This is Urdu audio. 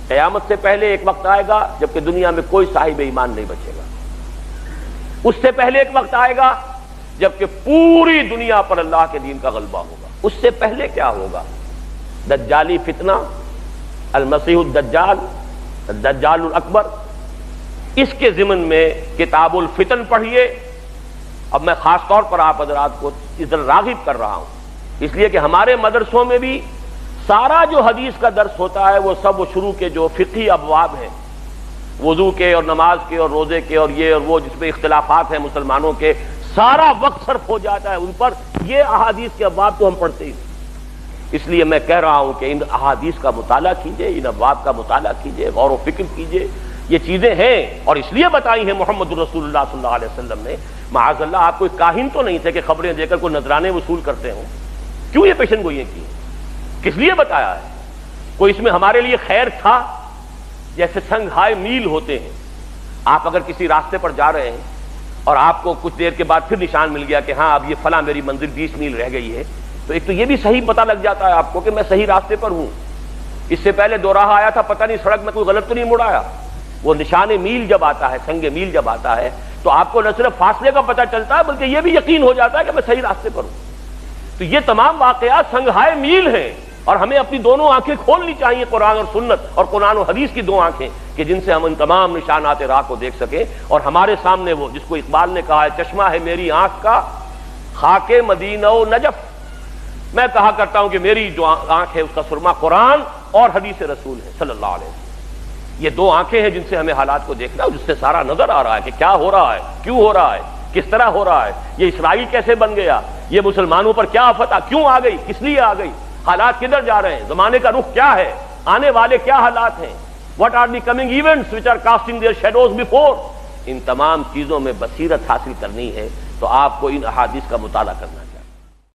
قیامت سے پہلے ایک وقت آئے گا جبکہ دنیا میں کوئی صاحب ایمان نہیں بچے گا. اس سے پہلے ایک وقت آئے گا جبکہ پوری دنیا پر اللہ کے دین کا غلبہ ہوگا. اس سے پہلے کیا ہوگا؟ دجالی فتنہ، المسیح الدجال، الدجال الاکبر. اس کے ضمن میں کتاب الفتن پڑھیے. اب میں خاص طور پر آپ حضرات کو ادھر راغب کر رہا ہوں، اس لیے کہ ہمارے مدرسوں میں بھی سارا جو حدیث کا درس ہوتا ہے وہ سب شروع کے جو فقہی ابواب ہیں، وضو کے اور نماز کے اور روزے کے اور یہ اور وہ جس میں اختلافات ہیں مسلمانوں کے، سارا وقت صرف ہو جاتا ہے ان پر. یہ احادیث کے ابواب تو ہم پڑھتے ہی. اس لیے میں کہہ رہا ہوں کہ ان احادیث کا مطالعہ کیجئے، ان ابواب کا مطالعہ کیجئے، غور و فکر کیجئے. یہ چیزیں ہیں اور اس لیے بتائی ہیں محمد رسول اللہ صلی اللہ علیہ وسلم نے. معاذ اللہ آپ کوئی کاہن تو نہیں تھے کہ خبریں دے کر کوئی نذرانے وصول کرتے ہوں. کیوں یہ پیشن گوئیاں کی؟ کس لیے بتایا ہے؟ کوئی اس میں ہمارے لیے خیر تھا؟ جیسے سنگ ہائے میل ہوتے ہیں. آپ اگر کسی راستے پر جا رہے ہیں اور آپ کو کچھ دیر کے بعد پھر نشان مل گیا کہ ہاں اب یہ فلاں میری منزل 20 میل رہ گئی ہے، تو ایک تو یہ بھی صحیح پتہ لگ جاتا ہے آپ کو کہ میں صحیح راستے پر ہوں. اس سے پہلے دو راہ آیا تھا، پتہ نہیں سڑک میں کوئی غلط تو نہیں مڑایا. وہ نشان میل جب آتا ہے، سنگ میل جب آتا ہے، تو آپ کو نہ صرف فاصلے کا پتہ چلتا ہے بلکہ یہ بھی یقین ہو جاتا ہے کہ میں صحیح راستے پر ہوں. تو یہ تمام واقعات سنگھائے میل ہیں اور ہمیں اپنی دونوں آنکھیں کھولنی چاہیے، قرآن اور سنت اور قرآن و حدیث کی دو آنکھیں، کہ جن سے ہم ان تمام نشانات راہ کو دیکھ سکیں. اور ہمارے سامنے وہ جس کو اقبال نے کہا ہے چشمہ ہے میری آنکھ کا خاک مدینہ و نجف. میں کہا کرتا ہوں کہ میری جو آنکھ ہے اس کا سرما قرآن اور حدیث رسول ہے صلی اللہ علیہ وسلم. یہ دو آنکھیں ہیں جن سے ہمیں حالات کو دیکھنا ہے، جس سے سارا نظر آ رہا ہے کہ کیا ہو رہا ہے، کیوں ہو رہا ہے، کس طرح ہو رہا ہے، یہ اسرائیل کیسے بن گیا، یہ مسلمانوں پر کیا آفت کیوں آ گئی، کس لیے آ گئی، حالات کدھر جا رہے ہیں، زمانے کا رخ کیا ہے، آنے والے کیا حالات ہیں. What are the coming events which are casting their shadows before. ان تمام چیزوں میں بصیرت حاصل کرنی ہے تو آپ کو ان احادیث کا مطالعہ کرنا چاہیے.